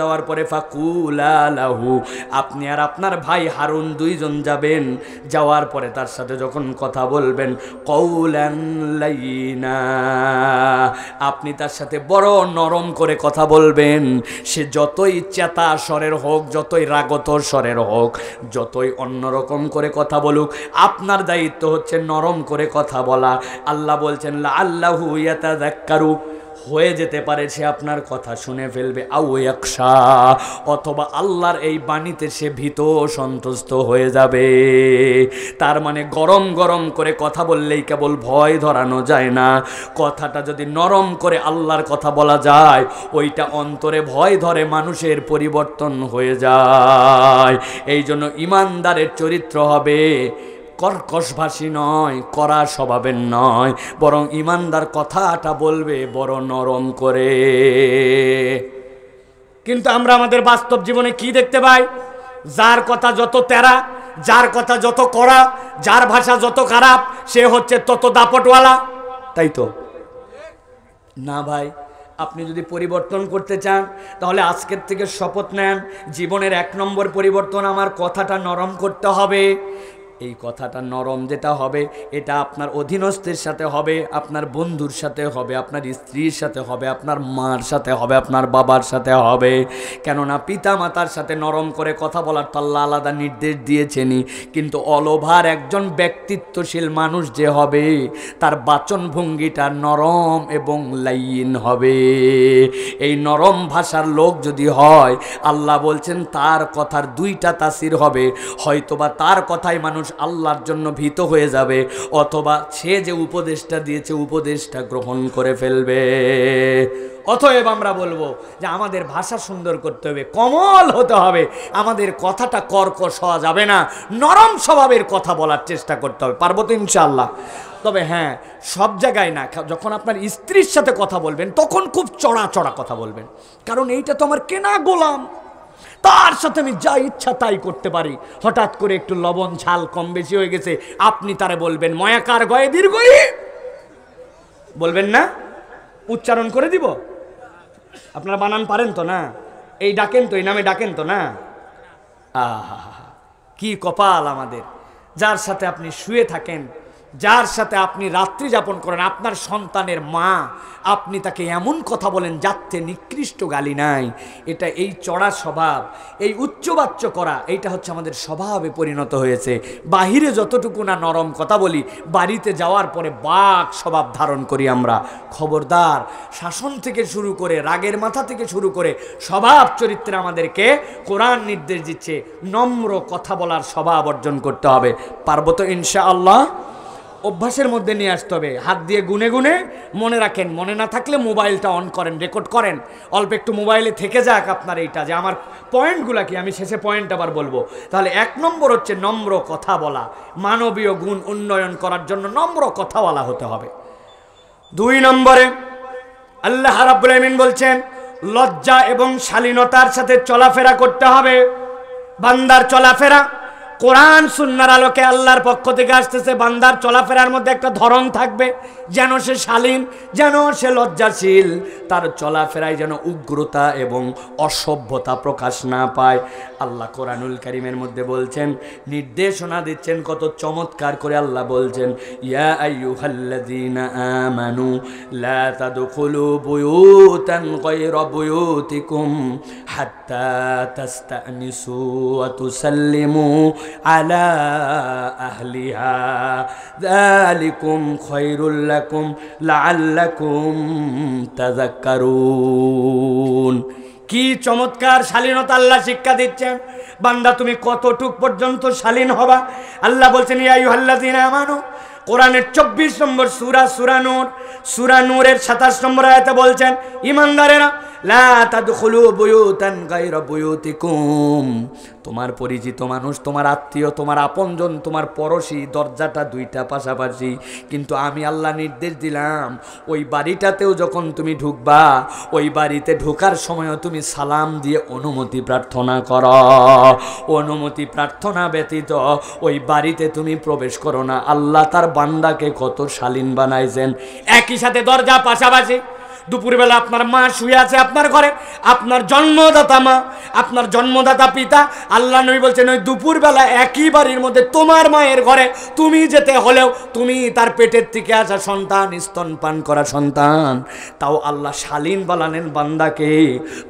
যাওয়ার পরে ফাকুলা লাহু, আপনি আর আপনার ভাই হারুন দুইজন যাবেন। যাওয়ার পরে তার সাথে যখন কথা বলবেন, কওলান লাইনা, আপনি তার সাথে বড় নরম করে কথা বলবেন। সে যতই চেতা স্বরের হোক, যতই রাগত স্বরের হোক, যতই অন্যরকম করে কথা বলুক, আপনার দায়িত্ব হচ্ছে নরম করে কথা বলা। আল্লাহ বলছেন লাআল্লাহু ইয়াতাযাক্কারু, হয়ে যেতে পারে সে আপনার কথা শুনে ফেলবে, আও ইয়াকশা, অথবা আল্লাহর এই বাণীতে সে ভীত সন্তুষ্ট হয়ে যাবে। তার মানে গরম গরম করে কথা বললেই কেবল ভয় ধরানো যায় না, কথাটা যদি নরম করে আল্লাহর কথা বলা যায়, ওইটা অন্তরে ভয় ধরে, মানুষের পরিবর্তন হয়ে যায়। এই জন্য ঈমানদারের চরিত্র হবে কর্কশভাষী নয়, কড়া স্বভাবের নয়, বরং ঈমানদার কথাটা বলবে বড় নরম করে। কিন্তু আমরা আমাদের বাস্তব জীবনে কি দেখতে পাই? যার কথা যত তেরা, যার কথা যত কড়া, যার ভাষা যত খারাপ, সে হচ্ছে তত দাপটওয়ালা। তাই তো না ভাই? আপনি যদি পরিবর্তন করতে চান, তাহলে আজকের থেকে শপথ নেন, জীবনের 1 নম্বর পরিবর্তন, আমার কথাটা নরম করতে হবে। এই কথাটা নরম যেটা হবে, এটা আপনার অধীনস্থের সাথে হবে, আপনার বন্ধুর সাথে হবে, আপনার স্ত্রীর সাথে হবে, আপনার মার সাথে হবে, আপনার বাবার সাথে হবে। কেননা পিতা মাতার সাথে নরম করে কথা বলার তো আল্লাহ আলাদা নির্দেশ দিয়েছেনই। কিন্তু অলভার একজন ব্যক্তিত্বশীল মানুষ যে হবে, তার বাচনভঙ্গিটা নরম এবং লাইন হবে। এই নরম ভাষার লোক যদি হয়, আল্লাহ বলছেন তার কথার 2টা তাসির হবে। হয়তোবা তার কথাই মানুষ আল্লাহর জন্য ভীত হয়ে যাবে, অথবা সে যে উপদেশটা দিয়েছে উপদেশটা গ্রহণ করে ফেলবে। অতএব আমরা বলবো যে আমাদের ভাষা সুন্দর করতে হবে, কোমল হতে হবে, আমাদের কথাটা কর্কশ হওয়া যাবে না, নরম স্বভাবের কথা বলার চেষ্টা করতে হবে। পারবো তো ইনশাআল্লাহ? তবে হ্যাঁ, সব জায়গায় না। যখন আপনার স্ত্রীর সাথে কথা বলবেন, তখন খুব চড়া চড়া কথা বলবেন, কারণ এইটা তো আমার কেনা গোলাম, তার সাথে আমি যা ইচ্ছা তাই করতে পারি। হঠাৎ করে একটু লবণ ঝাল কম বেশি হয়ে গেছে, আপনি তারে বলবেন ময়াকার গয়ে দীর্ঘই, বলবেন না? উচ্চারণ করে দিব? আপনারা বানান পারেন তো না? এই ডাকেন তো, এই নামে ডাকেন তো না? আহা, কি কপাল আমাদের! যার সাথে আপনি শুয়ে থাকেন, যার সাথে আপনি রাত্রি যাপন করেন, আপনার সন্তানের মা, আপনি তাকে এমন কথা বলেন যাতে নিকৃষ্ট গালি নাই। এটা এই চড়া স্বভাব, এই উচ্চবাচ্য করা, এইটা হচ্ছে আমাদের স্বভাবে পরিণত হয়েছে। বাহিরে যতটুকু না নরম কথা বলি, বাড়িতে যাওয়ার পরে বাক স্বভাব ধারণ করি আমরা। খবরদার, শাসন থেকে শুরু করে, রাগের মাথা থেকে শুরু করে, স্বভাব চরিত্রে আমাদেরকে কোরআন নির্দেশ দিচ্ছে নম্র কথা বলার স্বভাব অর্জন করতে হবে। পারবো তো ইনশাআল্লাহ? অভ্যাসের মধ্যে নিয়ে আসতে হবে, হাত দিয়ে গুনে গুনে মনে রাখেন। মনে না থাকলে মোবাইলটা অন করেন, রেকর্ড করেন, অল্প একটু মোবাইলে থেকে যাক আপনার এইটা, যে আমার পয়েন্টগুলা কি, আমি শেষে পয়েন্ট আবার বলবো। তাহলে 1 নম্বর হচ্ছে নম্র কথা বলা, মানবীয় গুণ উন্নয়ন করার জন্য নম্র কথাওয়ালা হতে হবে। 2 নম্বরে আল্লাহ রাব্বুল আমিন বলছেন লজ্জা এবং শালীনতার সাথে চলাফেরা করতে হবে। বান্দার চলাফেরা কোরআন সুন্নাহর আলোকে আল্লাহর পক্ষ থেকে আসতেছে, বান্দার চলাফেরার মধ্যে একটা ধরন থাকবে, যেন সে শালীন, যেন সে লজ্জাশীল, তার চলাফেরায় যেন উগ্রতা এবং অসভ্যতা প্রকাশ না পায়। আল্লাহ কোরআনুল কারীমের মধ্যে বলছেন, নির্দেশনা দিচ্ছেন কত চমৎকার করে। আল্লাহ বলছেন ইয়া আইয়ুহাল্লাযীনা আমানু লা তাদখুলু বুয়ুতান গায়রা বুয়ুতিকুম হাত্তা তাস্তানিসু ওয়া তুসাল্লিমু আলা আহলিহা যালিকুম খায়রুল লাকুম লাআল্লাকুম তাযাক্কারুন। কি চমৎকার শালীনতা আল্লাহ শিক্ষা দিচ্ছেন। বান্দা, তুমি কতটুক পর্যন্ত শালীন হবা? আল্লাহ বলছেন ইয়া আইয়ুহাল্লাযীনা আমানু, কোরআনের 24 নম্বর সূরা, সূরা নূরের 27 নম্বর আয়াতে বলছেন, ঈমানদারেরা লা তাদখুলু বুয়ুতান গায়রা বুয়ুতিকুম, তোমার পরিচিত মানুষ, তোমার আত্মীয়, তোমার আপনজন, তোমার পড়োশি, দরজাটা 2টা পাশাপাশি, কিন্তু আমি আল্লাহ নির্দেশ দিলাম ওই বাড়িটাতেও যখন তুমি ঢুকবা, ওই বাড়িতে ঢোকার সময়ও তুমি সালাম দিয়ে অনুমতি প্রার্থনা করো। অনুমতি প্রার্থনা ব্যতীত ওই বাড়িতে তুমি প্রবেশ করো না। আল্লাহ তার বান্দাকে কত শালীন বানাইছেন। একই সাথে দরজা পাশাপাশি, দুপুরবেলা আপনার মা শুয়ে আছে আপনার ঘরে, আপনার জন্মদাতা মা, আপনার জন্মদাতা পিতা, আল্লাহ নবী বলছেন ওই দুপুরবেলা একই বাড়ির মধ্যে তোমার মায়ের ঘরে তুমি যেতে হলেও, তুমি তার পেটের থেকে আসা সন্তান, স্তনপান করা সন্তান, তাও আল্লাহ শালীন বানালেন বান্দাকে,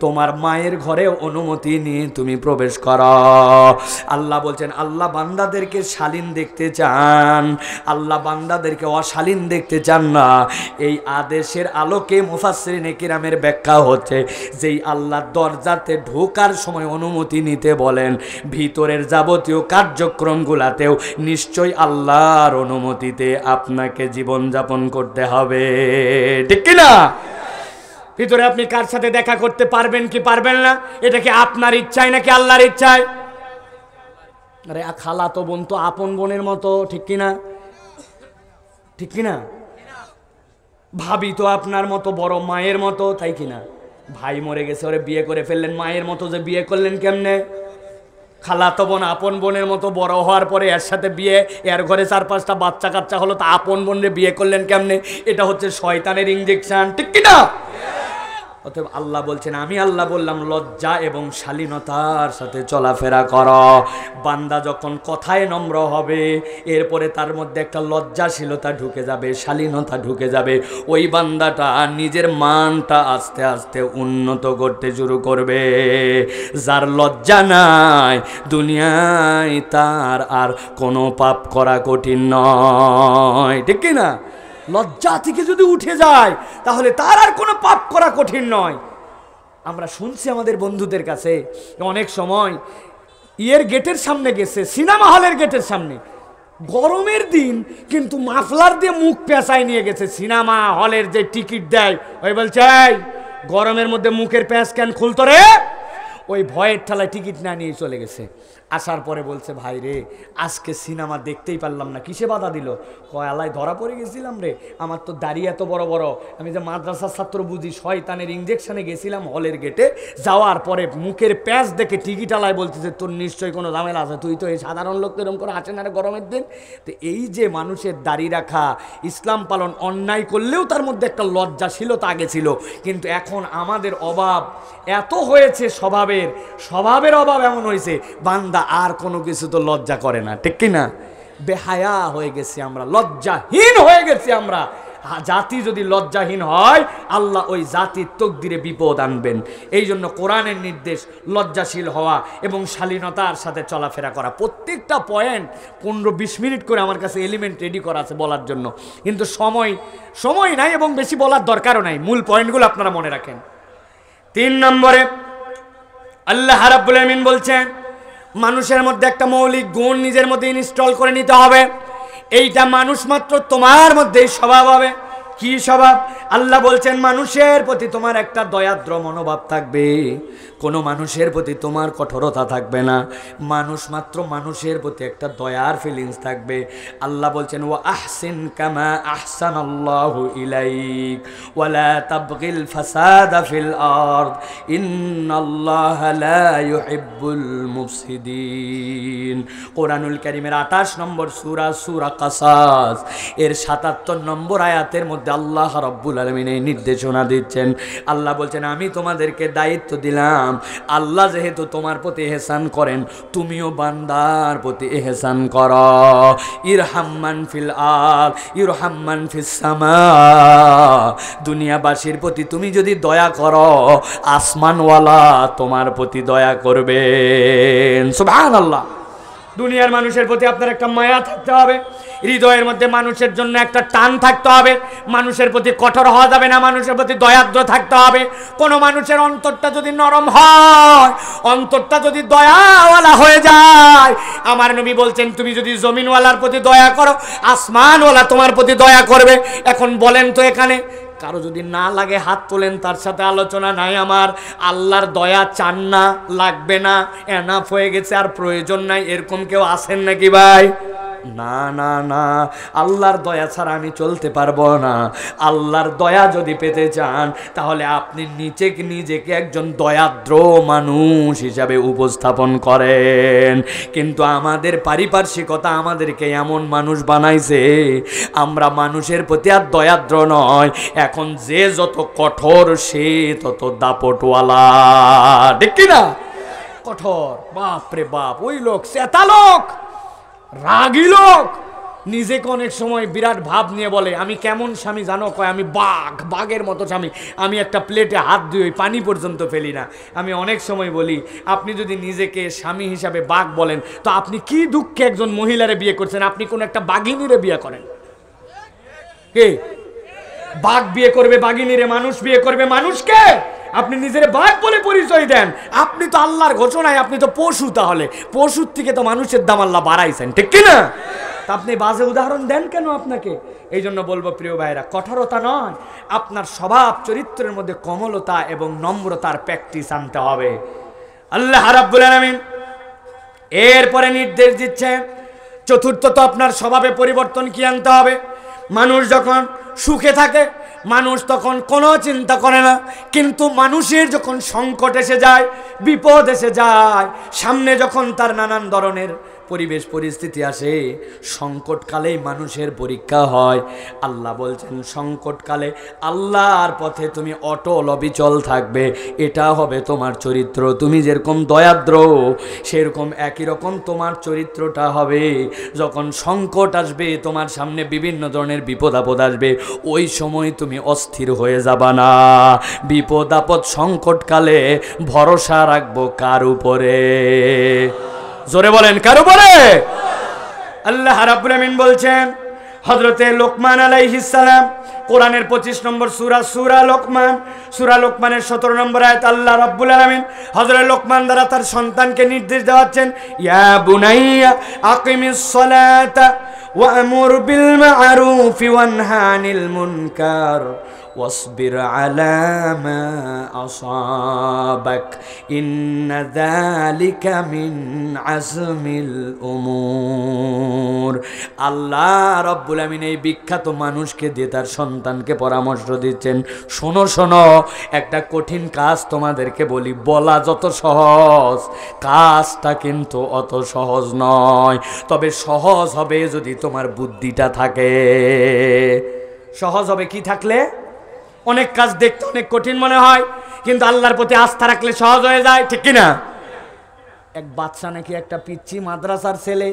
তোমার মায়ের ঘরে অনুমতি নিয়ে তুমি প্রবেশ করো। আল্লাহ বলছেন আল্লাহ বান্দাদেরকে শালীন দেখতে চান, আল্লাহ বান্দাদেরকে অশালীন দেখতে চান না। এই আদেশের আলোকে মুফাসসিরিনে কিরামের ব্যাখ্যা হচ্ছে, যেই আল্লাহ দরজাতে ঢোকার সময় অনুমতি নিতে বলেন, ভিতরের যাবতীয় কার্যক্রমগুলাতেও নিশ্চয়ই আল্লাহর অনুমতিতে আপনাকে জীবনযাপন করতে হবে, ঠিক কি না? ভিতরে আপনি কার সাথে দেখা করতে পারবেন কি পারবেন না, এটা কি আপনার ইচ্ছায় নাকি আল্লাহর ইচ্ছায়? আরে খালা তো বোন তো আপন বোনের মতো, ঠিক কিনা? ঠিক কিনা? ভাবি তো আপনার মতো বড় মায়ের মতো, তাই কিনা? ভাই মরে গেছে, ওরে বিয়ে করে ফেললেন, মায়ের মতো যে বিয়ে করলেন কেমনে? খালাতো বোন আপন বোনের মতো বড় হওয়ার পরে এর সাথে বিয়ে, এর ঘরে 4-5টা বাচ্চা কাচ্চা হলো, তা আপন বোনরে বিয়ে করলেন কেমনে? এটা হচ্ছে শয়তানের ইনজেকশন, ঠিক কিনা? অতএব আল্লাহ বলছেন, আমি আল্লাহ বললাম লজ্জা এবং শালীনতার সাথে চলাফেরা করো। বান্দা যখন কথায় নম্র হবে, এরপরে তার মধ্যে একটা লজ্জাশীলতা ঢুকে যাবে, শালীনতা ঢুকে যাবে, ওই বান্দাটা নিজের মানটা আস্তে আস্তে উন্নত করতে শুরু করবে। যার লজ্জা নাই দুনিয়ায় তার আর কোনো পাপ করা কঠিন নয়, ঠিক কি না? লজ্জা থেকে যদি উঠে যায় তাহলে তার আর কোনো পাপ করা কঠিন নয়। আমরা শুনছি আমাদের বন্ধুদের কাছে অনেক সময় ইয়ের গেটের সামনে গেছে, সিনেমা হলের গেটের সামনে, গরমের দিন কিন্তু মাফলার দিয়ে মুখ পেঁচায় নিয়ে গেছে, সিনেমা হলের যে টিকিট দেয় ওই বলছে এই গরমের মধ্যে মুখের প্যাঁচ কেন খুলতো রে, ওই ভয়ের ঠেলায় টিকিট না নিয়ে চলে গেছে। আসার পরে বলছে ভাই রে আজকে সিনেমা দেখতেই পারলাম না, কিসে বাধা দিল? কয় আলায় ধরা পড়ে গেছিলাম রে, আমার তো দাড়ি এত বড় বড়, আমি যে মাদ্রাসার ছাত্র বুঝি, শয়তানের ইঞ্জেকশনে গেছিলাম হলের গেটে, যাওয়ার পরে মুখের প্যাঁচ দেখে টিকিট আলায় বলতেছে তোর নিশ্চয়ই কোনো ঝামেলা আছে, তুই তো এই সাধারণ লোক তো এরকম করে আসে না রে গরমের দিন। তো এই যে মানুষের দাড়ি রাখা, ইসলাম পালন, অন্যায় করলেও তার মধ্যে একটা লজ্জাশীলতা আগে ছিল, কিন্তু এখন আমাদের অভাব এত হয়েছে, স্বভাবের অভাব এমন হয়েছে, বান্দা আর কোনো কিছু তো লজ্জা করে না, ঠিক কিনা? বেহায়া হয়ে গেছি আমরা, লজ্জাহীন হয়ে গেছি আমরা। জাতি যদি লজ্জাহীন হয় আল্লাহ ওই জাতির তকদিরে বিপদ আনবেন। এই জন্য কোরআনের নির্দেশ লজ্জাশীল হওয়া এবং শালীনতার সাথে চলাফেরা করা। প্রত্যেকটা পয়েন্ট 15-20 মিনিট করে আমার কাছে এলিমেন্ট রেডি করা আছে বলার জন্য, কিন্তু সময় নাই এবং বেশি বলার দরকারও নাই। মূল পয়েন্টগুলো আপনারা মনে রাখেন। 3 নম্বরে আল্লাহ রাব্বুল আমিন বলছেন মানুষের মধ্যে একটা মৌলিক গুণ নিজের মধ্যে ইনস্টল করে নিতে হবে, এইটা মানুষ মাত্র তোমার মধ্যেই স্বভাব হবে। কি স্বভাব? আল্লাহ বলছেন মানুষের প্রতি তোমার একটা দয়াদ্র মনোভাব থাকবে, কোনো মানুষের প্রতি তোমার কঠোরতা থাকবে না, মানুষের প্রতি একটা দয়ার ফিলিংস থাকবে। আল্লাহ বলছেন ওয়া আহসিন কামা আহসানাল্লাহু ইলাইক ওয়া লা তাবগিল ফাসাদা ফিল আরদ ইন্নাল্লাহা লা ইউহিব্বুল মুফসিদিন। কোরআনুল কারীমের 28 নম্বর সূরা কাসাস এর 77 নম্বর আয়াতের মধ্যে আল্লাহ রাব্বুল আলামিন এই নির্দেশনা দিচ্ছেন। আল্লাহ বলছেন আমি তোমাদেরকে দায়িত্ব দিলাম, আল্লাহ যেহেতু তোমার প্রতি ইহসান করেন, তুমিও বান্দার প্রতি ইহসান করো। ইরহাম্মান ফিল আরদ ইরহাম্মান ফিস সামা, দুনিয়াবাসীর প্রতি তুমি যদি দয়া করো আসমানওয়ালা তোমার প্রতি দয়া করবেন। সুবহানাল্লাহ। দুনিয়ার মানুষের প্রতি আপনার একটা মায়া থাকতে হবে, হৃদয়ের মধ্যে মানুষের জন্য একটা টান থাকতে হবে, মানুষের প্রতি কঠোর হওয়া যাবে না, মানুষের প্রতি দয়াদ্র থাকতে হবে। কোনো মানুষের অন্তরটা যদি নরম হয়, অন্তরটা যদি দয়াওয়ালা হয়ে যায়, আমার নবী বলছেন তুমি যদি জমিনওয়ালার প্রতি দয়া করো আসমানওয়ালা তোমার প্রতি দয়া করবে। এখন বলেন তো এখানে কারো যদি না লাগে হাত তোলেন, তার সাথে আলোচনা নাই আমার। আল্লাহর দয়া চান না, লাগবে না, এনাফ হয়ে গেছে, আর প্রয়োজন নাই, এরকম কেউ আছেন নাকি ভাই? না না না, আল্লাহর দয়া ছাড়া আমি চলতে পারবো না। আল্লাহর দয়া যদি পেতে চান তাহলে আপনি নিজেকে একজন দয়াদ্র মানুষ হিসাবে উপস্থাপন করেন। কিন্তু আমাদের পারিপার্শ্বিকতা আমাদেরকে এমন মানুষ বানাইছে, আমরা মানুষের প্রতি আর দয়াদ্র নয়, এখন যে যত কঠোর সে তত দাপটওয়ালা, ঠিক কিনা? কঠোর, বাপ রে বাপ, ওই লোক চেতা লোক, রাগী লোক, নিজেকে অনেক সময় বিরাট ভাব নিয়ে বলে আমি কেমন স্বামী জানো, কয় আমি বাঘের মতো স্বামী, আমি একটা প্লেটে হাত ধুই পানি পর্যন্ত ফেলি না। আমি অনেক সময় বলি আপনি যদি নিজেকে স্বামী হিসাবে বাঘ বলেন তো আপনি কি দুঃখে একজন মহিলারে বিয়ে করছেন, আপনি কোন একটা বাঘিনীরে বিয়ে করেন। কে বাঘ বিয়ে করবে বাঘিনীরে? মানুষ বিয়ে করবে মানুষকে? আপনি নিজের বাঘ বলে পরিচয় দেন, আপনি তো আল্লাহর ঘোষণায় আপনি তো পশু, তাহলে পশুর থেকে তো মানুষের দাম আল্লাহ বাড়াইছেন, ঠিক কিনা? তা আপনি বাজে উদাহরণ দেন কেন আপনাকে? এই জন্য বলবো প্রিয় ভাইরা, কঠোরতা নয়, আপনার স্বভাব চরিত্রের মধ্যে কোমলতা এবং নম্রতার প্র্যাকটিস আনতে হবে। আল্লাহ রাব্বুল আলামিন এরপরে নির্দেশ দিচ্ছেন, চতুর্থত আপনার স্বভাবে পরিবর্তন কি আনতে হবে? মানুষ যখন সুখে থাকে মানুষ তখন কোনো চিন্তা করে না, কিন্তু মানুষের যখন সংকট এসে যায়, বিপদ এসে যায়, সামনে যখন তার নানান ধরনের পরিবেশ পরিস্থিতি আসে, সংকটকালেই মানুষের পরীক্ষা হয়। আল্লাহ বলছেন সংকটকালে আল্লাহর পথে তুমি অটল অবিচল থাকবে, এটা হবে তোমার চরিত্র। তুমি যেরকম দয়াদ্র সেরকম একই রকম তোমার চরিত্রটা হবে। যখন সংকট আসবে, তোমার সামনে বিভিন্ন ধরনের বিপদ আপদ আসবে, ওই সময় তুমি অস্থির হয়ে যাবা না। বিপদ আপদ সংকটকালে ভরসা রাখবো কার উপরে? জোরে বলেন, কার উপরে? আল্লাহ রাব্বুল আমিন বলছেন, হযরতে লোকমান আলাইহিস সালাম, কোরআনের 25 নম্বর সূরা লোকমানের 17 নম্বর আয়াত, আল্লাহ রাব্বুল আলামিন হযরত লোকমান দ্বারা তার সন্তানকে নির্দেশ দেওয়াচ্ছেন, ইয়া বুনাইয়া আকিমিস সালাতা ওয়া'মুর বিল মা'রুফি ওয়ানহা আনিল মুনকার ওয়াসবির আলা মা আসাবাক ইন্না যালিকা মিন আজমিল উমুর। আল্লাহ রাব্বুল আমিন এই বিখ্যাত মানুষকে দিয়ে তার সন্তানকে পরামর্শ দিচ্ছেন, শোনো শোনো, একটা কঠিন কাজ তোমাদেরকে বলি, বলা যত সহজ কাজটা কিন্তু অত সহজ নয়। তবে সহজ হবে যদি তোমার বুদ্ধিটা থাকে। সহজ হবে কি থাকলে? অনেক কাজ দেখতে অনেক কঠিন মনে হয়, কিন্তু আল্লাহর প্রতি আস্থা রাখলে সহজ হয়ে যায়, ঠিক কিনা? এক বাচ্চা নাকি একটা পিচ্চি মাদ্রাসার ছেলে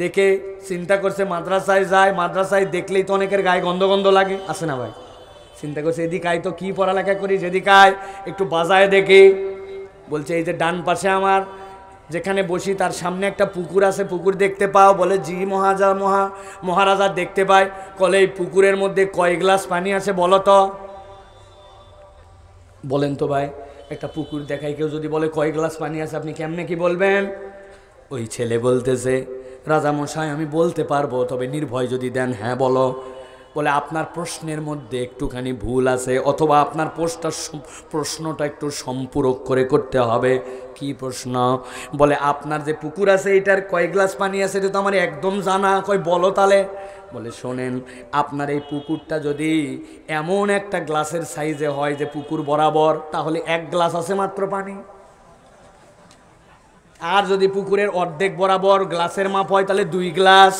দেখে চিন্তা করছে মাদ্রাসায় যায়, মাদ্রাসায় দেখলেই তো অনেকের গায়ে গন্ধ গন্ধ লাগে, আছে না ভাই? চিন্তা করছে এদিকে আয় তো কি পড়ালেখা করিস, এদিকে আয় একটু বাজায় দেখে। বলছে এই যে ডান পাশে আমার যেখানে বসি তার সামনে একটা পুকুর আছে, পুকুর দেখতে পাও? বলে জি মহারাজা দেখতে পাই। বলে এই পুকুরের মধ্যে কয় গ্লাস পানি আছে বলো তো? বলেন তো ভাই, একটা পুকুর দেখাই কেউ যদি বলে কয় গ্লাস পানি আছে, আপনি কেমনে কি বলবেন? ওই ছেলে বলতেছে, রাজামশাই আমি বলতে পারবো, তবে নির্ভয় যদি দেন। হ্যাঁ বলো। বলে আপনার প্রশ্নের মধ্যে একটুখানি ভুল আছে, অথবা আপনার প্রশ্নটা একটু সম্পূরক করে করতে হবে। কি প্রশ্ন? বলে আপনার যে পুকুর আছে এটার কয় গ্লাস পানি আছে এটা তো আমার একদম জানা। কয় বলো তাহলে। বলে শোনেন, আপনার এই পুকুরটা যদি এমন একটা গ্লাসের সাইজে হয় যে পুকুর বরাবর, তাহলে 1 গ্লাস আছে মাত্র পানি। আর যদি পুকুরের অর্ধেক বরাবর গ্লাসের মাপ হয় তাহলে 2 গ্লাস।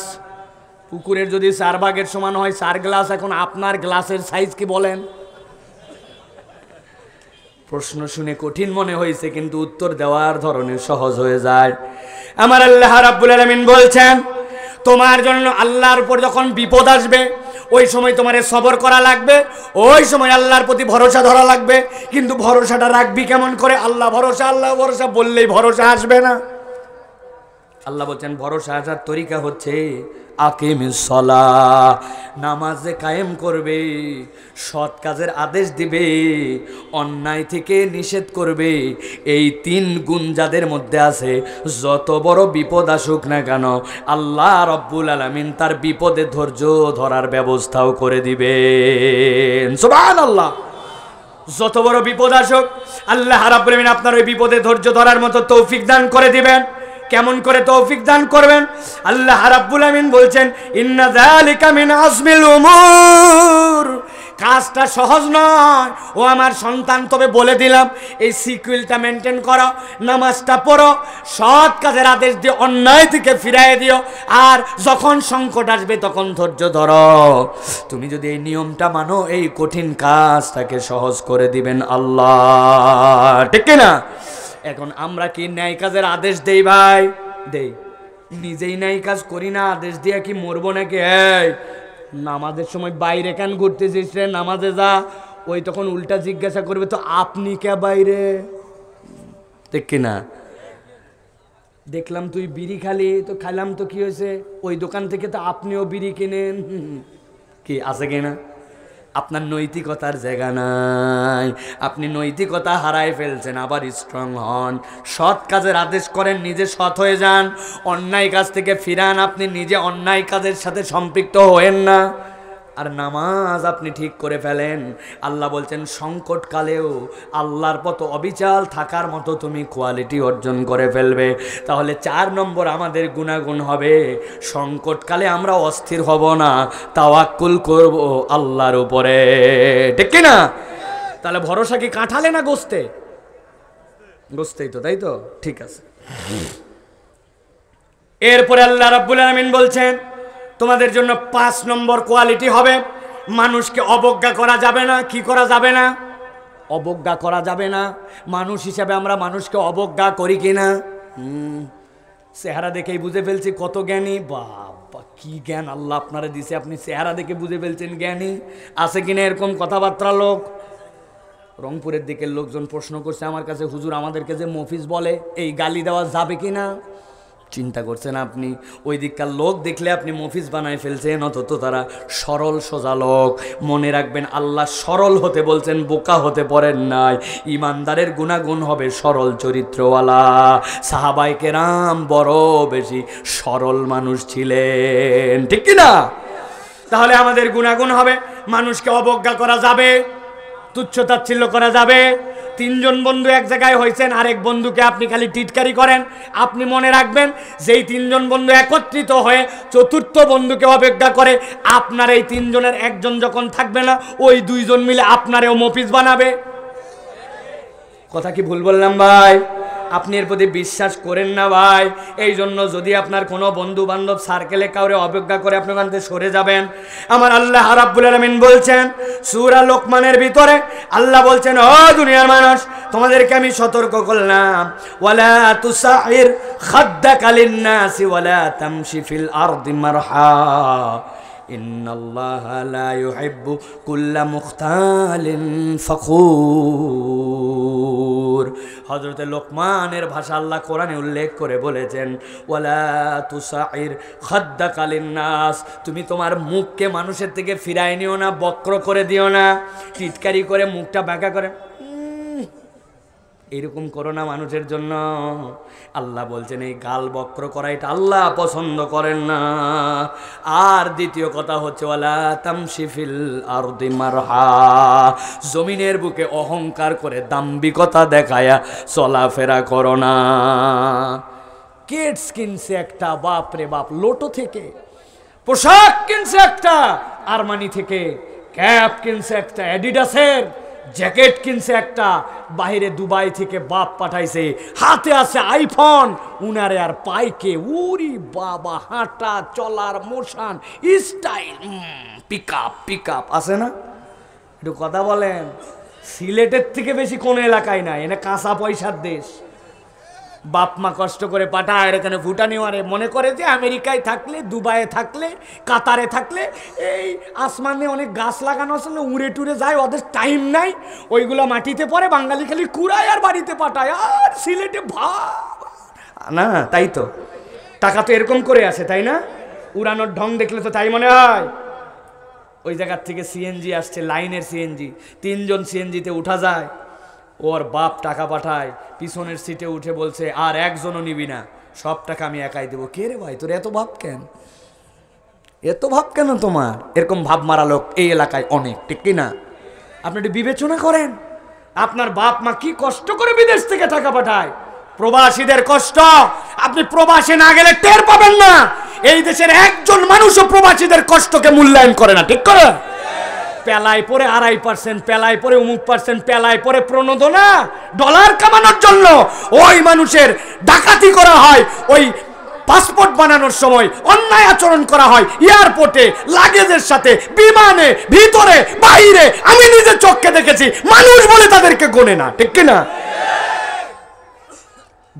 পুকুরের যদি 4 ভাগের সমান হয় 4 গ্লাস। এখন আপনার গ্লাসের সাইজ কি বলেন? প্রশ্ন শুনে কঠিন মনে হয়েছে, কিন্তু উত্তর দেওয়ার ধরনের সহজ হয়ে যায়। আমার আল্লাহ রাব্বুল আলামিন বলছেন, তোমার জন্য আল্লাহর উপর যখন বিপদ আসবে ওই সময় তোমার সবর করা লাগবে, ওই সময় আল্লাহর প্রতি ভরসা ধরা লাগবে। কিন্তু ভরসাটা রাখবি কেমন করে? আল্লাহ ভরসা বললেই ভরসা আসবে না। আল্লাহ বলছেন ভরসা আসার তরিকা হচ্ছে আকিমিস সালাহ, নামাজে কায়েম করবে, সৎ কাজের আদেশ দিবে, অন্যায় থেকে নিষেধ করবে। এই 3 গুণ যাদের মধ্যে আছে, যত বড় বিপদ আসুক না কেন আল্লাহ রাব্বুল আলামিন তার বিপদে ধৈর্য ধরার ব্যবস্থাও করে দিবেন। সুবহানাল্লাহ। যত বড় বিপদ আসুক আল্লাহ রাব্বুল আলামিন আপনার ওই বিপদে ধৈর্য ধরার মতো তৌফিক দান করে দিবেন। কেমন করে তৌফিক দান করবেন? আল্লাহ রাব্বুল আমিন বলছেন, ইন্না যালিকা মিন আজমিল উমুর, কাজটা সহজ নয় ও আমার সন্তান, তবে বলে দিলাম এই সিকুয়েলটা মেনটেন করো, নামাজটা পড়ো, সৎ কাজের আদেশ দিও, অন্যায় থেকে ফিরাই দিও, আর যখন সংকট আসবে তখন ধৈর্য ধরো। তুমি যদি এই নিয়মটা মানো, এই কঠিন কাজটাকে সহজ করে দিবেন আল্লাহ, ঠিক না? এখন আমরা কি ন্যায় কাজের আদেশ দেই ভাই? দেই। নিজেই ন্যায় কাজ করি না, আদেশ দিয়ে কি মরবো নাকি? এই নামাজের সময় বাইরে কেন ঘুরতে যাইস রে, নামাজে যা। ওই তখন উল্টা জিজ্ঞাসা করবে, তো আপনি কে বাইরে, ঠিক কিনা? দেখলাম তুই বিড়ি খালি, তো খাইলাম তো কি হয়েছে, ওই দোকান থেকে তো আপনিও বিড়ি কিনেন, কি আছে কিনা? আপনার নৈতিকতার জায়গা নাই, আপনি নৈতিকতা হারায় ফেলছেন। আবার স্ট্রং হন, সৎ কাজের আদেশ করেন, নিজে সৎ হয়ে যান, অন্যায় কাজ থেকে ফিরান, আপনি নিজে অন্যায় কাজের সাথে সম্পৃক্ত হয়েন না, আর নামাজ আপনি ঠিক করে ফেলেন। আল্লাহ বলছেন সংকটকালেও আল্লাহর পথ অবিচল থাকার মতো তুমি কোয়ালিটি অর্জন করে ফেলবে। তাহলে 4 নম্বর আমাদের গুণাগুণ হবে, সংকটকালে আমরা অস্থির হব না, তাওয়াক্কুল করব আল্লাহর উপরে, ঠিক কি না? তাহলে ভরসা কি কাঁঠালে না গোস্তে? গোস্তেই তো, তাই তো, ঠিক আছে। এরপরে আল্লাহ রাব্বুল আলামিন বলছেন তোমাদের জন্য 5 নম্বর কোয়ালিটি হবে, মানুষকে অবজ্ঞা করা যাবে না। কি করা যাবে না? অবজ্ঞা করা যাবে না। মানুষ হিসাবে আমরা মানুষকে অবজ্ঞা করি কিনা? চেহারা দেখেই বুঝে ফেলছি কত জ্ঞানী। বাবা কি জ্ঞান আল্লাহ আপনারা দিছে, আপনি চেহারা দেখে বুঝে ফেলছেন জ্ঞানী। আছে কিনা এরকম কথাবার্তা লোক? রংপুরের দিকের লোকজন প্রশ্ন করছে আমার কাছে, হুজুর আমাদেরকে যে মফিজ বলে, এই গালি দেওয়া যাবে কিনা? চিন্তা করছেন আপনি, ওই দিককার লোক দেখলে আপনি মফিজ বানায় ফেলছেন, অথচ তারা সরল সোজা লোক। মনে রাখবেন আল্লাহ সরল হতে বলছেন, বোকা হতে পারেন নাই। ইমানদারের গুণাগুণ হবে সরল চরিত্রওয়ালা। সাহাবায়ে কেরাম বড় বেশি সরল মানুষ ছিলেন, ঠিক কি না? তাহলে আমাদের গুণাগুণ হবে, মানুষকে অবজ্ঞা করা যাবে, তুচ্ছতাচ্ছিল্য করা যাবে। 3 জন বন্ধু এক জায়গায় হয়েছেন, আরেক বন্ধুকে আপনি খালি টিটকারি করেন, আপনি মনে রাখবেন যেই 3 জন বন্ধু একত্রিত হয়ে 4র্থ বন্ধুকে অবজ্ঞা করে, আপনার এই 3 জনের একজন যখন থাকবে না, ওই 2 জন মিলে আপনারেও মফিজ বানাবে। কথা কি ভুল বললাম ভাই? আপনি এর প্রতি বিশ্বাস করেন না ভাই। এই জন্য যদি আপনার কোনো বন্ধু বান্ধব সার্কেলে কাউরে অবজ্ঞা করে, আপনি ওখান থেকে সরে যাবেন। আমার আল্লাহ রাব্বুল আলামিন বলছেন সূরা লোকমানের ভিতরে, আল্লাহ বলছেন, ও দুনিয়ার মানুষ, তোমাদেরকে আমি সতর্ক করলাম, ওয়ালা তুসাইর খাদ্দাকা লিন-নাসি ওয়ালা তামশি ফিল আরদি মারহা ইন্নাল্লাহা লা ইউহিব্বু কুল্লা মুখতালিন ফখুর। হযরতে লোকমানের ভাষা আল্লাহ কোরআনে উল্লেখ করে বলেছেন, ওয়ালা তুসাইর খাদ্দাকা লিন-নাস, তুমি তোমার মুখকে মানুষের থেকে ফিরায় নিও না, বক্র করে দিও না, টিটকারি করে মুখটা বাঁকা করে এরকম করো না মানুষের জন্য। আল্লাহ বলছেন এই গাল বক্র করা এটা আল্লাহ পছন্দ করেন না। আর দ্বিতীয় কথা হচ্ছে, ওয়ালা তামশি ফিল আরদি মারহা, জমিনের বুকে অহংকার করে দাম্ভিকতা দেখায়া চলাফেরা করো না। কিডস কিনছে একটা, বাপ রে বাপ, লোটো থেকে। পোশাক কিনছে একটা আরমানি থেকে, ক্যাপ কিনছে একটা অ্যাডিডাসের, জ্যাকেট কিনছে একটা বাইরে দুবাই থেকে বাপ পাঠাইছে, হাতে আছে আইফোন, উনারে আর পাইকে উরি বাবা, হাঁটা চলার মোশন স্টাইল, পিকআপ আছে না? একটু কথা বলেন। সিলেটের থেকে বেশি কোন এলাকায় নাই, এনে কাঁচা পয়সার দেশ। বাপ মা কষ্ট করে পাঠায়, আর এখানে ফুটানি মারে, মনে করে যে আমেরিকায় থাকলে, দুবাইয়ে থাকলে, কাতারে থাকলে, এই আসমানে অনেক গাছ লাগানো আছে না, উড়ে টুরে যায়, ওদের টাইম নাই, ওইগুলো মাটিতে পড়ে, বাঙালি খালি কুড়ায় আর বাড়িতে পাঠায়। আর সিলেটে ভাব না, তাই তো টাকা তো এরকম করে আসে, তাই না? উড়ানোর ঢং দেখলে তো তাই মনে হয়। ওই জায়গার থেকে সিএনজি আসছে, লাইনের সিএনজি, 3 জন সিএনজিতে উঠা যায়। ওর বাপ টাকা পাঠায়, পিছনের সিটে উঠে বলছে, আর একজনও নিবি না, সব টাকা আমি একাই দেবো। কে রে ভাই, তোর এত ভাব কেন? এত ভাব কেন তোমার? এরকম ভাব মারা লোক এই এলাকায় অনেক, ঠিক কিনা? আপনি একটু বিবেচনা করেন, আপনার বাপ মা কি কষ্ট করে বিদেশ থেকে টাকা পাঠায়। প্রবাসীদের কষ্ট আপনি প্রবাসে না গেলে টের পাবেন না। এই দেশের একজন মানুষও প্রবাসীদের কষ্টকে মূল্যায়ন করে না, ঠিক করে? পেলায় পরে 2.5%, পেলায় পরে অমুক %, পেলায় পরে প্রণোদনা, ডলার কামানোর জন্য ওই মানুষের ডাকাতি করা হয়, ওই পাসপোর্ট বানানোর সময় অন্যায় আচরণ করা হয়, এয়ারপোর্টে লাগেজের সাথে, বিমানে, ভিতরে বাইরে। আমি নিজে চোখে দেখেছি, মানুষ বলে তাদেরকে গোনে না, ঠিক কিনা?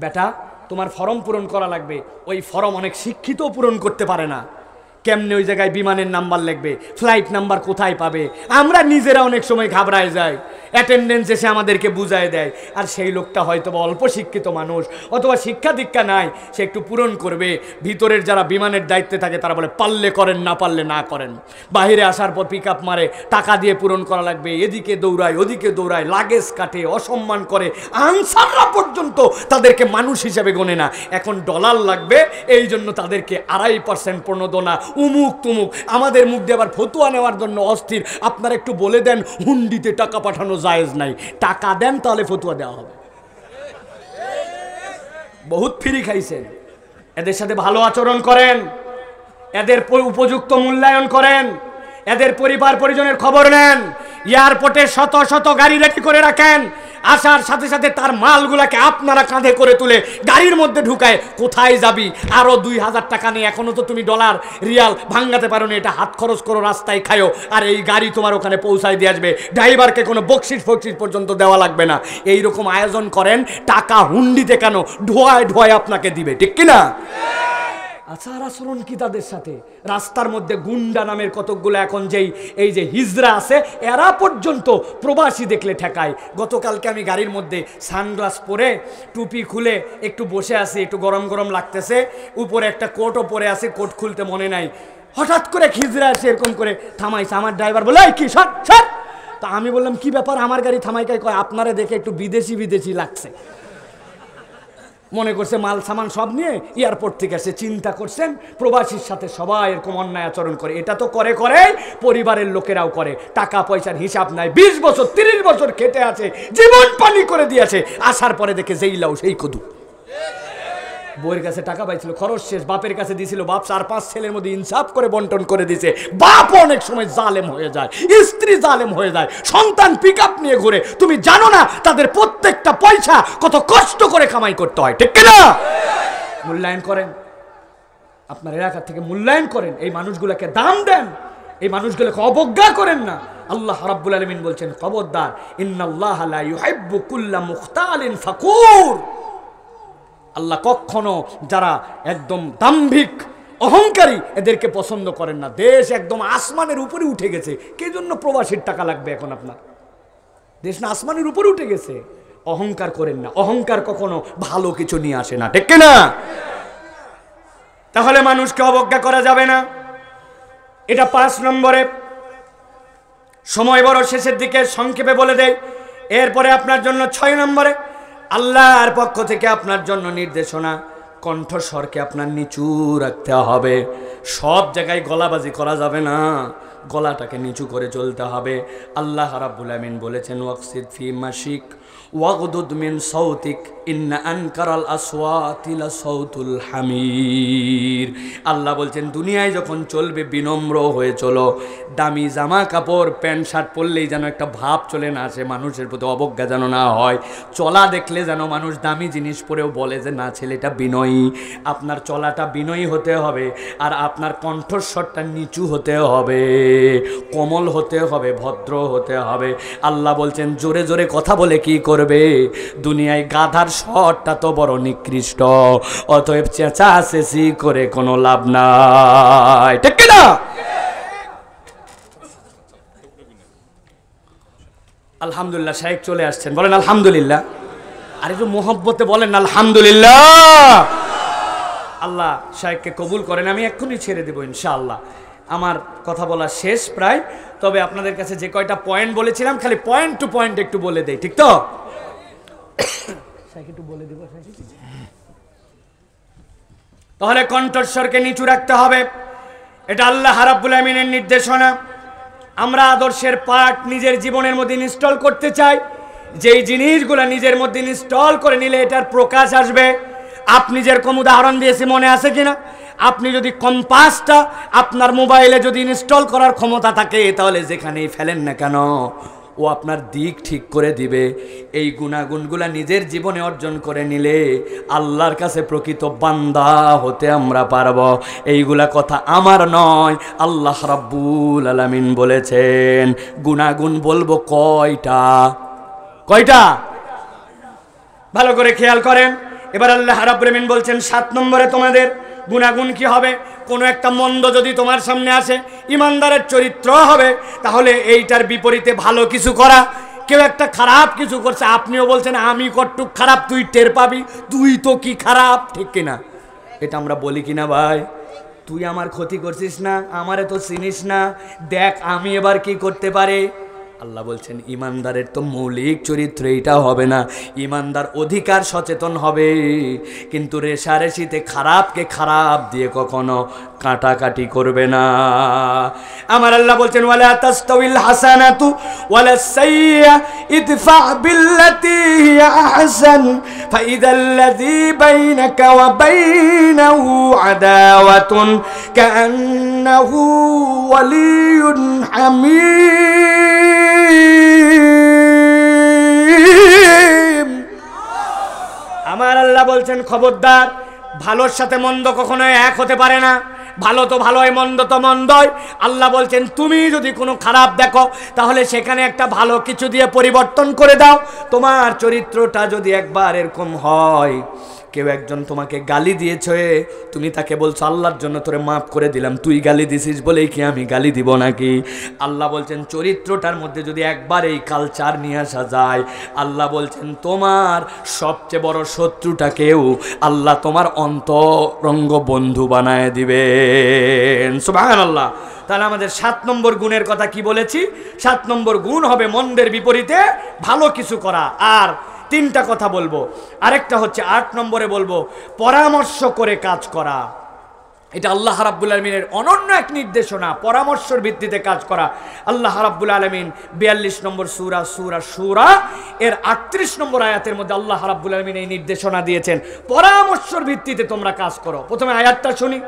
বেটা, তোমার ফর্ম পূরণ করা লাগবে, ওই ফর্ম অনেক শিক্ষিত পূরণ করতে পারে না। কেমনে ওই জায়গায় বিমানের নাম্বার লিখবে, ফ্লাইট নাম্বার কোথায় পাবে? আমরা নিজেরা অনেক সময় ঘাবড়ায় যাই। অ্যাটেন্ডেন্স এসে আমাদেরকে বুঝায় দেয়, আর সেই লোকটা হয়তো বা অল্প শিক্ষিত মানুষ, অথবা শিক্ষা দীক্ষা নাই, সে একটু পূরণ করবে। ভিতরের যারা বিমানের দায়িত্বে থাকে তারা বলে পারলে করেন, না পারলে না করেন। বাহিরে আসার পর পিক আপ মারে, টাকা দিয়ে পূরণ করা লাগবে, এদিকে দৌড়ায় ওদিকে দৌড়ায়, লাগেজ কাটে, অসম্মান করে। আনসাররা পর্যন্ত তাদেরকে মানুষ হিসেবে গোনে না। এখন ডলার লাগবে, এই জন্য তাদেরকে 2.5% প্রণোদনা, উমুক তুমুক। আমাদের মুখ দিয়ে আবার ফতুয়া নেওয়ার জন্য অস্থির। আপনারা একটু বলে দেন, হুন্ডিতে টাকা পাঠানো জায়েজ নাই, টাকা দেন তাহলে ফতুয়া দেওয়া হবে। বহুত ফ্রি খাইছেন। এদের সাথে ভালো আচরণ করেন, এদের উপযুক্ত মূল্যায়ন করেন, এদের পরিবার পরিজনের খবর নেন। এয়ারপোর্টে শত শত গাড়ি রেডি করে রাখেন, আসার সাথে সাথে তার মালগুলাকে আপনারা কাঁধে করে তুলে গাড়ির মধ্যে ঢুকায়। কোথায় যাবি? আরো 2000 টাকা নিয়ে, এখনো তো তুমি ডলার রিয়াল ভাঙাতে পারো না, এটা হাত খরচ করো, রাস্তায় খায়ো, আর এই গাড়ি তোমার ওখানে পৌঁছায় দিয়ে আসবে। ড্রাইভারকে কোনো বকশিস ফকশিস পর্যন্ত দেওয়া লাগবে না। এইরকম আয়োজন করেন, টাকা হুন্ডিতে কেন, ধোয়ায় ধোয়ায় আপনাকে দিবে, ঠিক কিনা? আচার আচরণ কি তাদের সাথে? রাস্তার মধ্যে গুন্ডা নামের কতকগুলো এখন এই যে হিজরা আছে, এরা পর্যন্ত প্রবাসী দেখলে ঠেকায়। গতকালকে আমি গাড়ির মধ্যে সানগ্লাস পরে টুপি খুলে একটু বসে আছি, একটু গরম গরম লাগতেছে, উপরে একটা কোটও পরে আছে, কোট খুলতে মনে নাই। হঠাৎ করে হিজরা এসে এরকম করে থামাইছে। আমার ড্রাইভার বলে, এই কি সর সর। তা আমি বললাম, কি ব্যাপার? আমার গাড়ি থামাইকাই কয়, আপনারা দেখে একটু বিদেশি বিদেশি লাগছে। মনে করছে মাল সামান সব নিয়ে এয়ারপোর্ট থেকে আসে। চিন্তা করছেন, প্রবাসীর সাথে সবাই এরকম অন্যায় আচরণ করে। এটা তো করে করে পরিবারের লোকেরাও করে। টাকা পয়সার হিসাব নাই, 20 বছর 30 বছর খেটে আছে, জীবন পানি করে দিয়েছে, আসার পরে দেখে যেই লাউ সেই কদু। বউয়ের কাছে টাকা পাইছিল, খরচ শেষ, বাপের কাছে দিছিল, বাপ 4-5 ছেলের মধ্যে ইনসাফ করে বন্টন করে দিছে। বাপ অনেক সময় জালেম হয়ে যায়, স্ত্রী জালেম হয়ে যায়, সন্তান পিক আপ নিয়ে ঘুরে। তুমি জানো না তাদের প্রত্যেকটা পয়সা কত কষ্ট করে কামাই করতে হয়, ঠিক কিনা? মূল্যায়ন করেন, আপনার এলাকা থেকে মূল্যায়ন করেন, এই মানুষগুলোকে দাম দেন, এই মানুষগুলোকে অবজ্ঞা করেন না। আল্লাহ রাব্বুল আলামিন বলছেন, খবরদার, ইন্নাল্লাহা লা ইউহিব্বু কুল্লা মুখতালিন ফাকুর। আল্লাহ কখনো যারা একদম দাম্ভিক অহংকারী এদেরকে পছন্দ করেন না। দেশ একদম আসমানের উপরে উঠে গেছে, কে জন্য প্রবাসীর টাকা লাগবে এখন আপনার? দেশ না আসমানের উপরে উঠে গেছে। অহংকার করেন না, অহংকার কখনো ভালো কিছু নিয়ে আসে না, ঠিক না? তাহলে মানুষকে অবজ্ঞা করা যাবে না। এটা 5 নম্বরে। সময় বড় শেষের দিকে, সংক্ষেপে বলে দেয়। এরপরে আপনার জন্য 6 নম্বরে আল্লাহর পক্ষ থেকে আপনার জন্য নির্দেশনা, কণ্ঠস্বরকে আপনার নিচু রাখতে হবে। সব জায়গায় গলাবাজি করা যাবে না, গলাটাকে নিচু করে চলতে হবে। আল্লাহ রাব্বুল আমিন বলেছেন, ওয়াকসিদ ফি মাশিক ওয়াগদুদ মিন সাউতিক ইন্না আনকারাল আসওয়াতি লাসাউতুল হামির। আল্লাহ বলছেন, দুনিয়ায় যখন চলবে বিনম্র হয়ে চলো। দামি জামা কাপড় প্যান্ট শার্ট পরলেই যেন একটা ভাব চলে না আসে, মানুষের প্রতি অবজ্ঞা যেন না হয়। চলা দেখলে যেন মানুষ দামি জিনিস পরেও বলে যে না, ছেলেটা বিনয়ী। আপনার চলাটা বিনয়ী হতে হবে, আর আপনার কণ্ঠস্বরটা নিচু হতে হবে, কোমল হতে হবে, ভদ্র হতে হবে। আল্লাহ বলছেন, জোরে জোরে কথা বলে কি করবে? দুনিয়ায় গাধার স্বরটা তো বড় নিকৃষ্ট, অতএব চেঁচাচেঁচি করে কোনো লাভ নাই, ঠিক না? আলহামদুলিল্লাহ, শাইখ চলে আসছেন, বলেন আলহামদুলিল্লাহ। আর একটু মোহব্বতে বলেন আলহামদুলিল্লাহ। আল্লাহ শাইখকে কবুল করেন। আমি এক্ষুনি ছেড়ে দেবো ইনশাআল্লাহ। আমার কথা বলা শেষ প্রায়, তবে আপনাদের কাছে যে কয়টা পয়েন্ট বলেছিলাম, খালি পয়েন্ট টু পয়েন্ট একটু বলে দেই, ঠিক তো? একটু বলে দেব। তাহলে কণ্ঠস্বরকে নিচু রাখতে হবে, এটা আল্লাহ রাব্বুল আমিনের নির্দেশনা। আমরা আদর্শের পাঠ নিজের জীবনের মধ্যে ইনস্টল করতে চাই। যেই জিনিসগুলো নিজের মধ্যে ইনস্টল করে নিলে এটার প্রকাশ আসবে, আপনি যেরকম উদাহরণ দিয়েছি মনে আছে কিনা, আপনি যদি কম্পাসটা আপনার মোবাইলে যদি ইনস্টল করার ক্ষমতা থাকে, তাহলে যেখানেই ফেলেন না কেন ও আপনার দিক ঠিক করে দিবে। এই গুণাগুণগুলা নিজের জীবনে অর্জন করে নিলে আল্লাহর কাছে প্রকৃত বান্দা হতে আমরা পারব। এইগুলা কথা আমার নয়, আল্লাহ রাব্বুল আলামিন বলেছেন। গুণাগুণ বলবো কয়টা? ভালো করে খেয়াল করেন। এবার আল্লাহ রাব্বুল আলামিন বলছেন 7 নম্বরে তোমাদের গুণাগুণ কি হবে? কোনো একটা মন্দ যদি তোমার সামনে আসে, ইমানদারের চরিত্র হবে, তাহলে এইটার বিপরীতে ভালো কিছু করা। কেউ একটা খারাপ কিছু করছে, আপনিও বলছেন আমি কটুক খারাপ, তুই টের পাবি, তুই তো কি খারাপ, ঠিক কিনা? এটা আমরা বলি কিনা ভাই? তুই আমার ক্ষতি করছিস না, আমারে তো চিনিস না, দেখ আমি এবার কি করতে পারে। আল্লাহ বলছেন ইমানদারের তো মৌলিক চরিত্র এটা হবে না। ইমানদার অধিকার সচেতন হবে, কিন্তু রেশারেশিতে খারাপকে খারাপ দিয়ে কখনো কাটাকাটি করবে না। আমার আল্লাহ বলছেন ওয়ালা তাস্তাউল হাসানাতু ওয়ালা সাইয়্যা ইদফা বিল্লাতী হিয়া আহসান ফাইদাল্লাযী বাইনাকা ওয়া বাইনাহু আদাওয়াতুন কাআন্নাহু ওয়ালিয়্যুন হামীম। আমার আল্লাহ বলছেন খবরদার, ভালোর সাথে মন্দ কখনো এক হতে পারে না। ভালো তো ভালোই, মন্দ তো মন্দই। আল্লাহ বলছেন তুমি যদি কোনো খারাপ দেখো, তাহলে সেখানে একটা ভালো কিছু দিয়ে পরিবর্তন করে দাও। তোমার চরিত্রটা যদি একবার এরকম হয়, কেউ একজন তোমাকে গালি দিয়েছে, তুমি তাকে বলছো আল্লাহর জন্য তোরে মাফ করে দিলাম, তুই গালি দিছিস বলেই কি আমি গালি দিব নাকি? আল্লাহ বলছেন চরিত্রটার মধ্যে যদি একবার এই কালচার নিয়ে আসা যায়, আল্লাহ বলছেন তোমার সবচেয়ে বড় শত্রুটাকেও আল্লাহ তোমার অন্তরঙ্গ বন্ধু বানায় দিবেন। সুবহানাল্লাহ। তাহলে আমাদের 7 নম্বর গুণের কথা কি বলেছি? 7 নম্বর গুণ হবে মন্দের বিপরীতে ভালো কিছু করা। আর 3টা কথা বলবো। আরেকটা হচ্ছে 8 নম্বরে বলবো পরামর্শ করে কাজ করা। এটা আল্লাহ রাব্বুল আলামিনের অনন্য এক নির্দেশনা, পরামর্শের ভিত্তিতে কাজ করা। আল্লাহ রাব্বুল আলামিন 42 নম্বর সূরা সূরা এর 38 নম্বর আয়াতের মধ্যে আল্লাহ রাব্বুল আলামিন এই নির্দেশনা দিয়েছেন, পরামর্শের ভিত্তিতে তোমরা কাজ করো। প্রথমে আয়াতটা শুনি।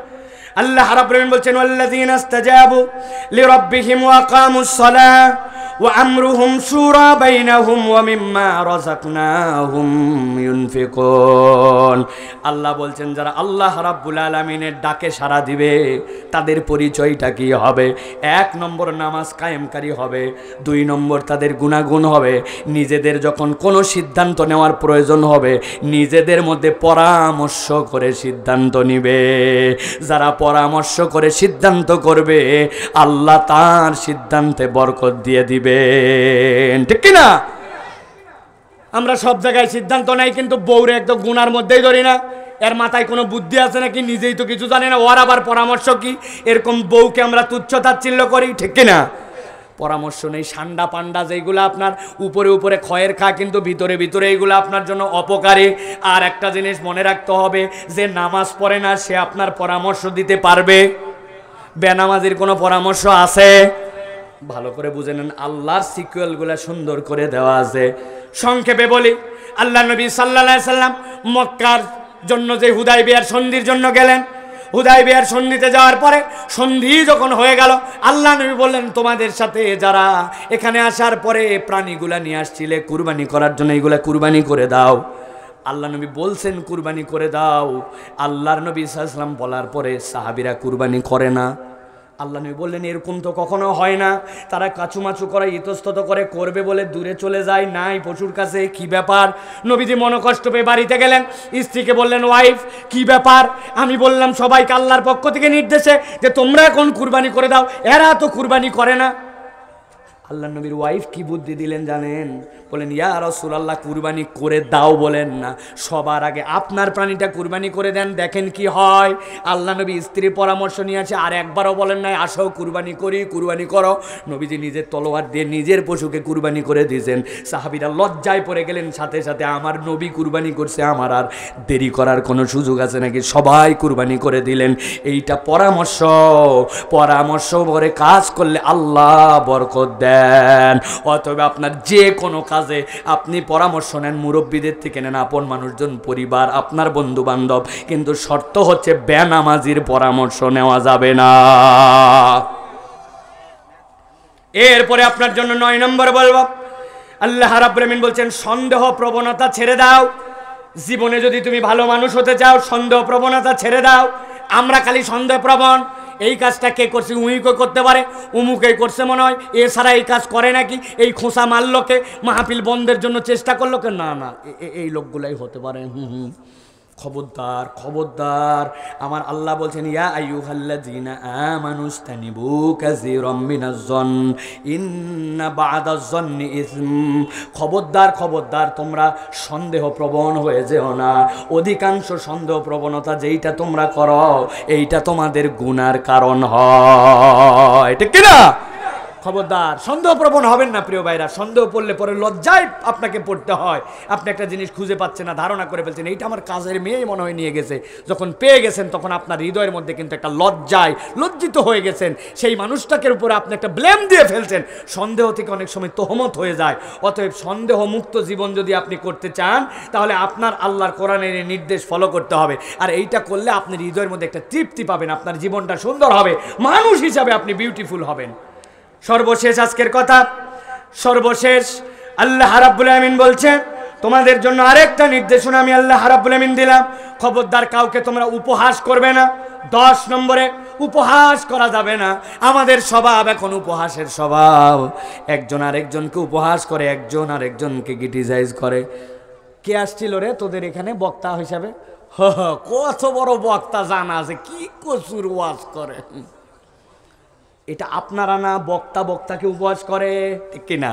আল্লাহ রাব্বুল আলামিন বলছেন ওয়াল্লাযীনা ইসতাজাবু লিরাব্বিহিম ওয়া আকামুস সালাহ ওয়া আমরুহুম শুরা বাইনাহুম ওয়া মিম্মা রাযাকনাহুম ইউনফিকুন। আল্লাহ বলছেন যারা আল্লাহ রাব্বুল আলামিনের ডাকে সাড়া দিবে তাদের পরিচয়টা কি হবে? 1 নম্বর নামাজ কায়েমকারী হবে, 2 নম্বর তাদের গুনাহগুণ হবে, নিজেদের যখন কোনো সিদ্ধান্ত নেওয়ার প্রয়োজন হবে নিজেদের মধ্যে পরামর্শ করে সিদ্ধান্ত নিবে। যারা পরামর্শ করে সিদ্ধান্ত করবে আল্লাহ তার সিদ্ধান্তে বরকত দিয়ে দিবেন, ঠিক কি না? আমরা সব জায়গায় সিদ্ধান্ত নেই, কিন্তু বউরে একদম গুনার মধ্যেই ধরি না। এর মাথায় কোনো বুদ্ধি আছে নাকি? নিজেই তো কিছু জানে না, ওর আবার পরামর্শ কি? এরকম বউকে আমরা তুচ্ছ তাচ্ছিল্য করি, ঠিক কি না? পরামর্শ নেই। সান্ডা পান্ডা যেগুলো আপনার উপরে উপরে খয়ের খা, কিন্তু ভিতরে ভিতরে এইগুলো আপনার জন্য অপকারী। আর একটা জিনিস মনে রাখতে হবে, যে নামাজ পড়ে না সে আপনার পরামর্শ দিতে পারবে? বেনামাজির কোনো পরামর্শ আছে? ভালো করে বুঝে নেন, আল্লাহর সিকুয়েলগুলো সুন্দর করে দেওয়া আছে। সংক্ষেপে বলি, আল্লাহ নবী সাল্লাল্লাহু আলাইহি সাল্লাম মক্কার জন্য যে হুদায়বিয়ার সন্ধির জন্য গেলেন, হুদায়বিয়ার সন্ধিতে যাওয়ার পরে সন্ধি যখন হয়ে গেল, আল্লাহ নবী বললেন তোমাদের সাথে যারা এখানে আসার পরে প্রাণীগুলা নিয়ে আসছিলে কুরবানি করার জন্য, এইগুলা কুরবানি করে দাও। আল্লাহ নবী বলছেন কুরবানি করে দাও। আল্লাহর নবী সাল্লাল্লাহু আলাইহি ওয়াসাল্লাম বলার পরে সাহাবীরা কুরবানি করে না। আল্লাহ নবী বললেন এরকম তো কখনো হয় না। তারা কাচুমাচু করে ইতস্তত করে করবে বলে দূরে চলে যায়, নাই পশুর কাছে। কি ব্যাপার? নবীজি মনোকষ্ট পেয়ে বাড়িতে গেলেন, স্ত্রীকে বললেন ওয়াইফ কি ব্যাপার? আমি বললাম সবাইকে আল্লাহর পক্ষ থেকে নির্দেশে যে তোমরা এখন কুরবানি করে দাও, এরা তো কুরবানি করে না। আল্লাহ নবীর ওয়াইফ কি বুদ্ধি দিলেন জানেন? বলেন ইয়া রাসূলুল্লাহ কুরবানি করে দাও বলেন না, সবার আগে আপনার প্রাণীটা কুরবানি করে দেন, দেখেন কি হয়। আল্লাহ নবী স্ত্রীর পরামর্শ নিয়ে আছে, আর একবারও বলেন নাই আসো কুরবানি করি, কুরবানি করো। নবীজি নিজের তলোয়ার দিয়ে নিজের পশুকে কুরবানি করে দিয়েছেন। সাহাবীরা লজ্জায় পড়ে গেলেন, সাথে সাথে আমার নবী কুরবানি করছে, আমার আর দেরি করার কোনো সুযোগ আছে নাকি? সবাই কুরবানি করে দিলেন। এইটা পরামর্শ করে কাজ করলে আল্লাহ বরকত দেয়। দেন। অতএব আপনার যে কোনো কাজে আপনি পরামর্শ নেন, মুরব্বীদের থেকে নেন, আপন মানুষজন, পরিবার, আপনার বন্ধু বান্ধব, কিন্তু শর্ত হচ্ছে বেনামাজির পরামর্শ নেওয়া যাবে না। এরপরে আপনার জন্য 9 নম্বর বলবো, আল্লাহ রাব্বুল আমিন বলছেন সন্দেহ প্রবণতা ছেড়ে দাও। জীবনে যদি তুমি ভালো মানুষ হতে চাও, সন্দেহ প্রবণতা ছেড়ে দাও। আমরা খালি সন্দেহ প্রবণ, এই কাজটা কে করছে, উইকে করতে পারে, উমুকেই করছে মনে হয়, এছাড়া এই কাজ করে নাকি, এই খোঁচা মারলো কে, মাহফিল বন্ধের জন্য চেষ্টা করলো কে, না না এই লোকগুলাই হতে পারে। খবরদার খবরদার, আমার আল্লাহ বলছেন ইয়া আইয়ুহাল্লাযীনা আমানুস্তানিবু কাসীরাম মিনাজ-যন ইন্না বা'দাজ-যন্নি ইসম। খবরদার খবরদার, তোমরা সন্দেহ প্রবণ হয়ে যেও না। অধিকাংশ সন্দেহ প্রবণতা যেইটা তোমরা করো এইটা তোমাদের গুনার কারণ হয়, ঠিক কি না? খবরদার সন্দেহ প্রবণ হবেন না প্রিয় ভাইরা। সন্দেহ পড়লে পরে লজ্জায় আপনাকে পড়তে হয়। আপনি একটা জিনিস খুঁজে পাচ্ছেন না, ধারণা করে ফেলছেন এইটা আমার কাজের মেয়ে মনে হয় নিয়ে গেছে। যখন পেয়ে গেছেন তখন আপনার হৃদয়ের মধ্যে কিন্তু একটা লজ্জায় লজ্জিত হয়ে গেছেন, সেই মানুষটাকে উপরে আপনি একটা ব্লেম দিয়ে ফেলছেন। সন্দেহ থেকে অনেক সময় তোহমত হয়ে যায়। অতএব সন্দেহ মুক্ত জীবন যদি আপনি করতে চান তাহলে আপনার আল্লাহর কোরআনের নির্দেশ ফলো করতে হবে। আর এইটা করলে আপনি হৃদয়ের মধ্যে একটা তৃপ্তি পাবেন, আপনার জীবনটা সুন্দর হবে, মানুষ হিসাবে আপনি বিউটিফুল হবেন। সর্বশেষ আজকের কথা, সর্বশেষ আল্লাহ রাব্বুল আমিন বলছেন তোমাদের জন্য আরেকটা নির্দেশনা আমি আল্লাহ রাব্বুল আমিন দিলাম, খবরদার কাউকে তোমরা উপহাস করবে না। 10 নম্বরে, উপহাস করা যাবে না। আমাদের স্বভাব এখন উপহাসের স্বভাব, একজন আরেকজনকে উপহাস করে, একজন আরেকজনকে ক্রিটিসাইজ করে। কে আসছিল রে তোদের এখানে বক্তা হিসাবে? কত বড় বক্তা জানা আছে, কি কসুর ওয়াজ করে। এটা আপনারা না, বক্তা বক্তাকে উপহাস করে, ঠিক কিনা?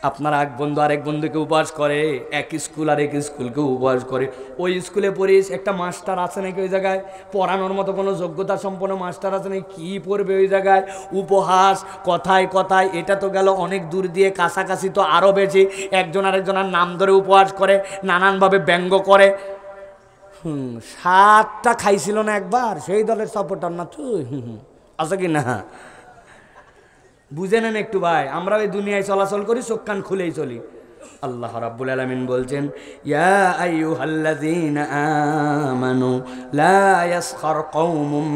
আপনারা এক বন্ধু আরেক বন্ধুকে উপহাস করে, এক স্কুল আর এক স্কুলকে উপহাস করে। ওই স্কুলে পড়িস, একটা মাস্টার আছে নাকি ওই জায়গায়, পড়ানোর মতো কোনো যোগ্যতা সম্পন্ন মাস্টার আছে নাকি, কী পড়বে ওই জায়গায়? উপহাস, কথায় কথায়। এটা তো গেল অনেক দূর দিয়ে, কাছাকাছি তো আরও বেশি। একজন আরেকজনের নাম ধরে উপহাস করে, নানানভাবে ব্যঙ্গ করে। 7টা খাইছিল না একবার, সেই দলের সাপোর্টার না তুই? আছে কি না? বুঝে নেন একটু ভাই, আমরা ওই দুনিয়ায় চলাচল করি, চোখ কান খুলেই চলি। আল্লাহ রাব্বুল আলামিন বলছেন ইয়া আইয়ুহাল্লাযীনা আমানু লা ইয়াসখার কওমুম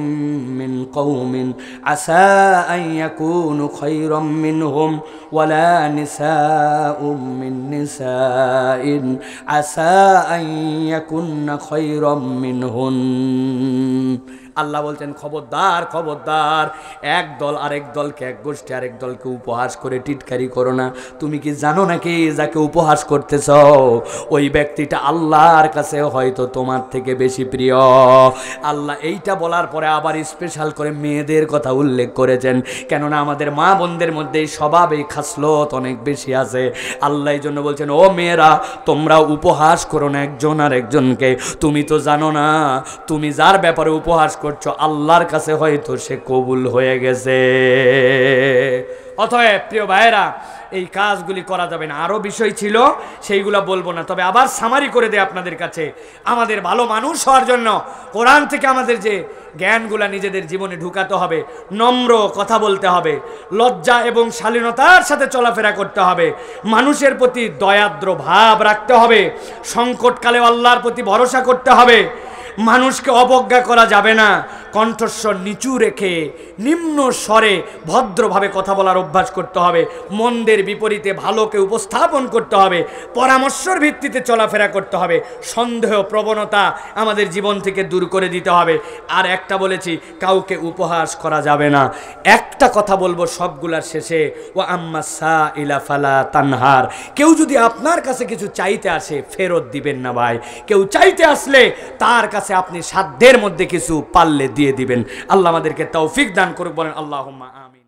মিন কওমিন আসা আন ইয়াকুনু খায়রাম মিনহুম ওয়ালা নিসাউম মিন নিসাইন আসা আন ইয়াকুননা খায়রাম মিনহুন। আল্লাহ বলছেন খবরদার খবরদার, এক দল আরেক দলকে, এক গোষ্ঠী আরেক দলকে উপহাস করে টিটকারি করো না। তুমি কি জানো নাকি যাকে উপহাস করতেছ ওই ব্যক্তিটা আল্লাহর কাছে হয়তো তোমার থেকে বেশি প্রিয়। আল্লাহ এইটা বলার পরে আবার স্পেশাল করে মেয়েদের কথা উল্লেখ করেছেন, কেননা আমাদের মা বোনদের মধ্যে স্বভাব এই খাসলত অনেক বেশি আছে। আল্লাহ এই জন্য বলছেন ও মেয়েরা, তোমরা উপহাস করো না একজন আর একজনকে। তুমি তো জানো না তুমি যার ব্যাপারে উপহাস করছো আল্লাহর কাছে হয়তো সে কবুল হয়ে গেছে। অতএব প্রিয় ভাইয়েরা, এই কাজগুলি করা যাবে না। আরও বিষয় ছিল, সেইগুলো বলবো না, তবে আবার সামারি করে দেয় আপনাদের কাছে। আমাদের ভালো মানুষ হওয়ার জন্য কোরআন থেকে আমাদের যে জ্ঞানগুলা নিজেদের জীবনে ঢুকাতে হবে, নম্র কথা বলতে হবে, লজ্জা এবং শালীনতার সাথে চলাফেরা করতে হবে, মানুষের প্রতি দয়াদ্র ভাব রাখতে হবে, সংকটকালে আল্লাহর প্রতি ভরসা করতে হবে, মানুষকে অবজ্ঞা করা যাবে না, কণ্ঠস্বর নিচু রেখে নিম্ন স্বরে ভদ্রভাবে কথা বলার অভ্যাস করতে হবে, মন্দের বিপরীতে ভালোকে উপস্থাপন করতে হবে, পরামর্শের ভিত্তিতে চলাফেরা করতে হবে, সন্দেহ প্রবণতা আমাদের জীবন থেকে দূর করে দিতে হবে। আর একটা বলেছি, কাউকে উপহাস করা যাবে না। একটা কথা বলবো সবগুলার শেষে, ও আম্মা সাইলা ফালা তানহার। কেউ যদি আপনার কাছে কিছু চাইতে আসে ফেরত দিবেন না ভাই। কেউ চাইতে আসলে তার কাছে আপনি সাধ্যের মধ্যে কিছু পারলে দিয়ে দিবেন। আল্লাহ আমাদেরকে তৌফিক দান করুক, বলেন আল্লাহুম্মা আমিন।